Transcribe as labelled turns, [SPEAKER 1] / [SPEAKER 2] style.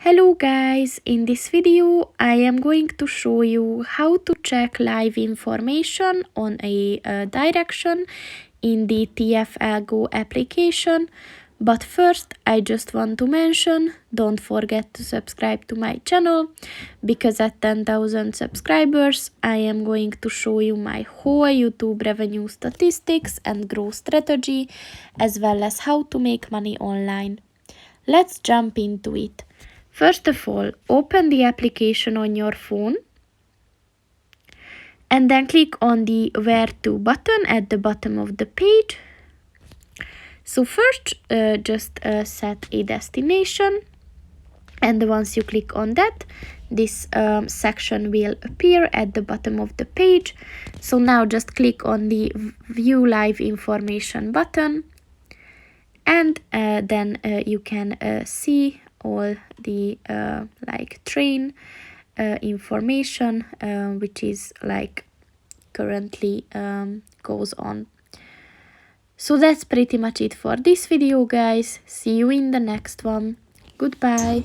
[SPEAKER 1] Hello guys, in this video I am going to show you how to check live information on a direction in the TfL Go application. But first I just want to mention, don't forget to subscribe to my channel, because at 10,000 subscribers I am going to show you my whole YouTube revenue statistics and growth strategy, as well as how to make money online. Let's jump into it. First of all, open the application on your phone and then click on the Where to button at the bottom of the page. So first, just set a destination, and once you click on that, this section will appear at the bottom of the page. So now just click on the View Live Information button, and then you can see all the like train information which is like currently goes on. So that's pretty much it for this video, guys. See you in the next one. Goodbye.